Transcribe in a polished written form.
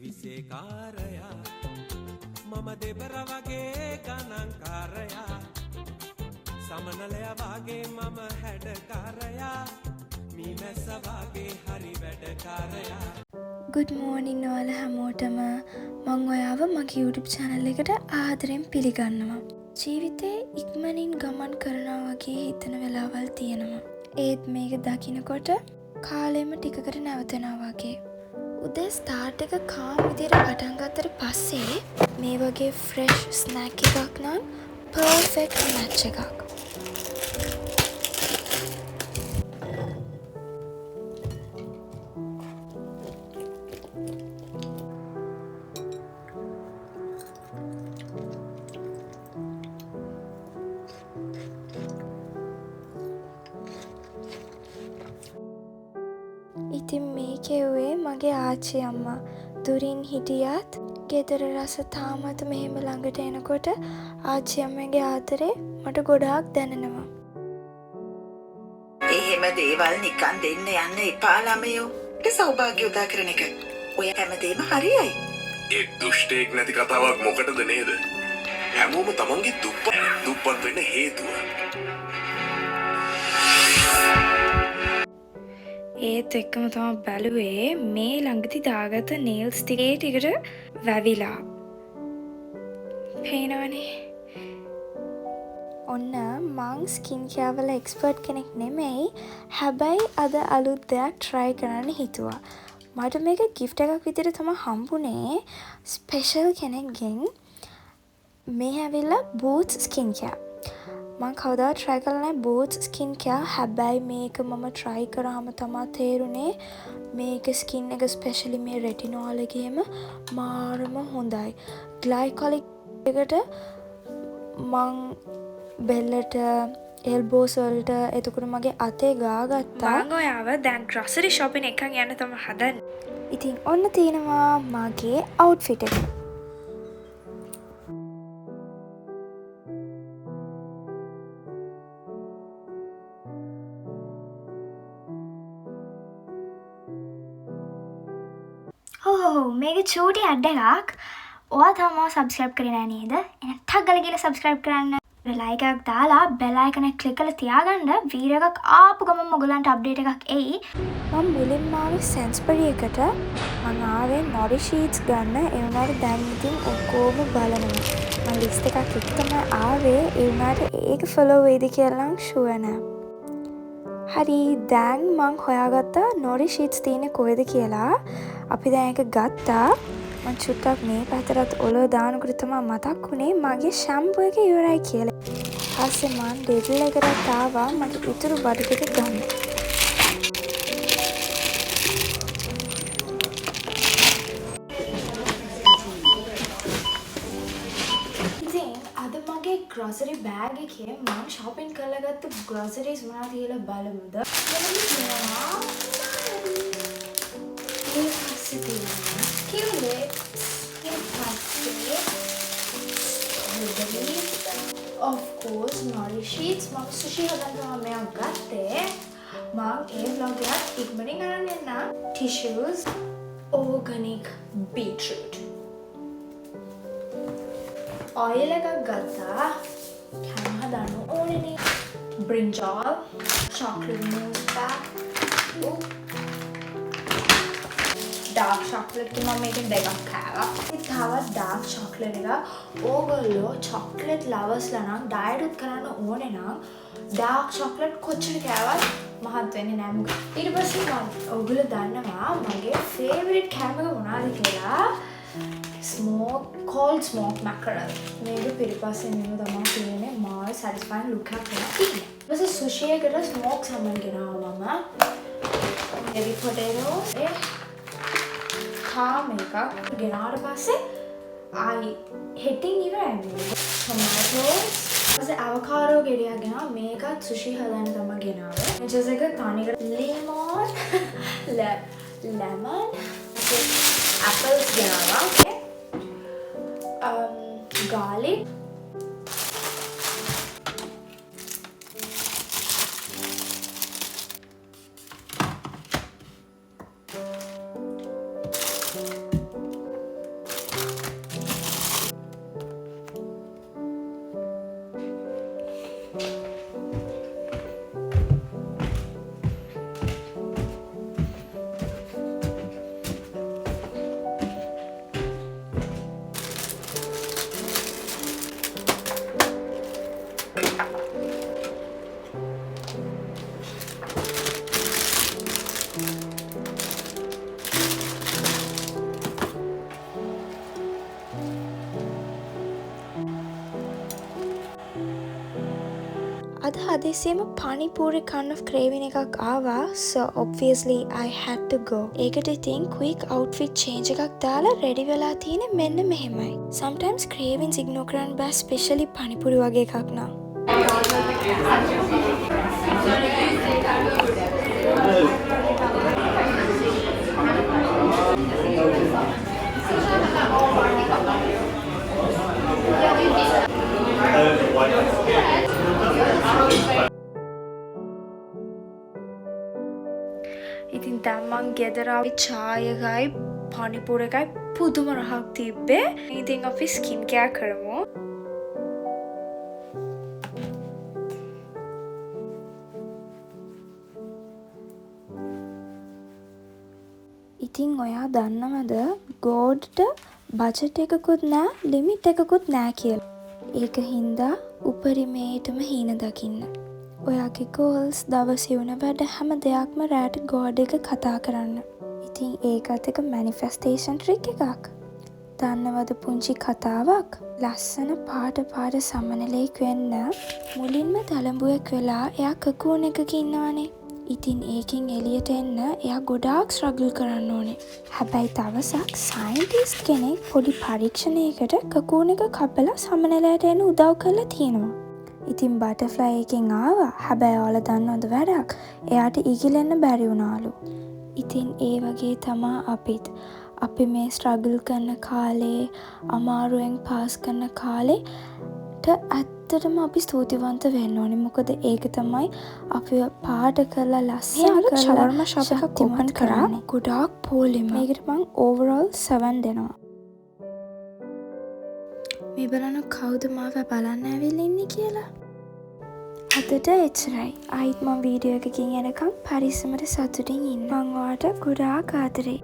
විසේකාරයා මම දෙබර වගේ ගණන්කාරයා සමනලයා වගේ මම හැඩකාරයා මීමැස්ස වගේ හරි වැඩකාරයා. Good morning ඔයාලා හැමෝටම. මම ඔයාව මගේ YouTube channel එකට ආදරෙන් පිළිගන්නවා. ජීවිතේ ඉක්මනින් ගමන් කරනවා වගේ හිතන වෙලාවල් තියෙනවා. ඒත් මේක දකින්නකොට කාලෙම ටිකකට නැවතෙනවා වගේ. උදේ ස්ටාර්ට් එක කාම් විදියට පටන් ගත්තට පස්සේ මේ වගේ fresh snack එකක් නම් perfect match එකක්. ඉතින් මේ කෙව්වේ මගේ ආච්චි අම්මා. දුරින් හිටියත් ගෙදර රස තාමත් මෙහෙම ළඟට එනකොට ආච්චි අම්මගේ ආදරේ මට ගොඩාක් දැනෙනවා. එහෙම දේවල් නිකන් දෙන්න යන්න එපා ළමයෝ. ඒ සෞභාග්‍ය උදා කරන එක. ඔය හැමදේම හරියයි. ඒ දුෂ්ටෙක් නැති කතාවක් මොකටද නේද? හැමෝම තමන්ගේ දුප්පත් වෙන්න හේතුව. ඒත් එක්කම තමයි බැලුවේ මේ ළඟදි දාගත්ත nails ටිකට වැවිලා. පේනවනේ. ඔන්න මං ස්කින් කෙයාර් වල එක්ස්පර්ට් කෙනෙක් නෙමෙයි. හැබැයි අද අලුත් දෙයක් try කරන්න හිතුවා. මට මේක gift එකක් විදිහට තමයි හම්බුනේ ස්පෙෂල් කෙනෙක්ගෙන්. මේ ඇවිල්ලා Boots ස්කින් කෙයාර්. මං කවදාවත් try කරලා නැහැ Boots ස්කින් කෙයාර්. හැබැයි මේක මම try කරාම තමයි තේරුනේ මේක ස්කින් එක ස්පෙෂලි මේ රෙටිනෝල් එකේම මාරම හොඳයි. ග්ලයිකොලික් එකට මං බෙල්ලට එල්බෝස් වලට එතකොට මගේ අතේ ගාගත්තා. මං ඔයාව දැන් ග්‍රොසරි shopping එකක් යන්න තමයි හදන්නේ. ඉතින් ඔන්න තියෙනවා මගේ outfit එක. මේක චූටි ඇඩ් එකක්. ඔයා තාම සබ්ස්ක්‍රයිබ් කරේ නැහැ නේද? එහෙනම් ටක් ගාලා ගිහලා සබ්ස්ක්‍රයිබ් කරන්න. ලයික් එකක් දාලා බෙල් අයිකන් එක ක්ලික් කරලා තියාගන්න. වීඩියෝ එකක් ආපු ගමන් ඔයගලන්ට අප්ඩේට් එකක් එයි. මම මුලින්ම ආවේ සෙන්ස්බරි එකට. මම ආවේ නොරි ෂීට්ස් ගන්න. ඒ වුණාට දැන් ඉතින් ඔක්කොම බලනවා. මම ලිස්ට් එකක් එක්ක තමයි ආවේ. ඒ වුණාට ඒක ෆලෝ වෙයිද කියලා නම් ෂුවර් නෑ. හරි දැන් මං හොයාගත්තා නොරි ෂීට්ස් තියෙන්නේ කොහෙද කියලා. අපි දැන් ඒක ගත්තා. මං චුට්ටක් මේ පැත්තට ඔලුව දානකොට තමයි මතක් වුණේ මගේ ෂැම්පූ එක ඉවරයි කියලා. ඊපස්සේ මං ඩෙවිල් එකට ආවා මට ඉතුරු බඩු ටික ගන්න. ඉතින් අද මගේ ග්‍රොසරි බෑග් එකේ මං shopping කරලා ගත්ත groceries මොනවද කියලා බලමුද? Of course, Nori sheets. මම සුෂි හදන්න තමයි මම ගත්තේ. මම ඒ vlog එකත් ඉක්මනින් අරන් එන්න. Tissues, organic beetroot. Oil එකක් ගත්තා. කෑම හදන්න ඕනේනේ. Brinjal, chocolate mousse pack. Dark chocolate එක මම මේකෙන් දෙකක් කෑවා. තවත් ඩාර්ක් චොක්ලට් එක ඕගොල්ලෝ චොක්ලට් ලවර්ස්ලා නම් ඩයට් උත් කරන්න ඕනේ නම් ඩාර්ක් චොක්ලට් කොච්චර කෑවත් මහත් වෙන්නේ නැහැ මොකද. ඊට පස්සේ මම ඕගොල්ලෝ දන්නවා මගේ ෆේවරිට් කෑම එක මොනවද කියලා. cold smoked mackerel. මේක පිටිපස්සේ මෙන්න තමයි තියෙන්නේ. මාර satisfying look එකක් තියෙනවා. ඊපස්සේ සුෂි එකට ස්මෝක් සම්මන් ගෙනාවා මම. baby potatoes කාම එකක් ගෙනාවට පස්සේ ආයි හෙටින් ඉවරයි මේක. tomatoes ඊපස්සේ avocado ගෙඩියක් ගෙනාවා. මේකත් සුෂි හදන්න තමයි ගෙනාවේ. ජස් එක තනිකර lemon apples ගෙනාවා. garlic හැමදෙස්සේම පනිපූරි kind of craving එකක් ආවා. So obviously I had to go. ඒකට ඉතින් quick outfit change එකක් දාලා ready වෙලා තියෙන්නේ මෙන්න මෙහෙමයි. Sometimes cravings ignore කරන්න බෑ, especially පනිපූරි වගේ එකක් නම්. ඉතින් දැන් මං ගෙදර ආවේ චාය එකයි පනිපූරි එකයි පුදුම රහක් තිබ්බේ. ඉතින් අපි ස්කින් කෙයාර් කරමු. ඉතින් ඔයා දන්නවද ගෝඩ්ට බජට් එකකුත් නෑ, ලිමිට් එකකුත් නෑ කියලා. ඒක හින්දා උපරිමයටම හීන දකින්න. ඔයාගේ ගෝල්ස්, දවසේ වුණ වැඩ හැම දෙයක්ම රෑට ගෝඩ් එක කතා කරන්න. ඉතින් ඒකත් එක මැනිෆෙස්ටේෂන් ට්‍රික් එකක්. දන්නවද පුංචි කතාවක්? ලස්සන පාට සමනලෙක් වෙන්න මුලින්ම තලඹුවෙක් වෙලා එයා කකූන් එකක ඉන්නවනේ. ඉතින් ඒකින් එළියට එන්න එයා ගොඩාක් ස්ට්‍රගල් කරන්න ඕනේ. හැබැයි දවසක් සයින්ටිස්ට් කෙනෙක් පොඩි පරීක්ෂණයකට කකූන් එක කපලා සමනලයට එන්න උදව් කරලා තියෙනවා. ඉතින් බටර්ෆ්ලයි එකෙන් ආවා. හැබැයි ඔයාලා දන්නවද වැඩක්? එයාට ඉගිලෙන්න බැරි වුණාලු. ඉතින් ඒ වගේ තමා අපිත්. අපි මේ ස්ට්‍රගල් කරන කාලේ, අමාරුවෙන් පාස් කරන කාලේට ඇත්තටම අපි ස්තුතිවන්ත වෙන්න ඕනේ. මොකද ඒක තමයි අපි පාට කරලා ලස්සන කරලා ශවර්ම ෂොප් එකක් ඕපන් කරා. ගොඩාක් පොලිම. මේකට මං ඕවරෝල් 7 දෙනවා. මේ බලන්න කවුද මාව බලන්න ඇවිල්ලා ඉන්නේ කියලා. අදට එච්චරයි. ආයිත් මම වීඩියෝ එකකින් එනකම් පරිස්සමට සතුටින් ඉන්න. මං ඔයාලට ගොඩාක් ආදරේ.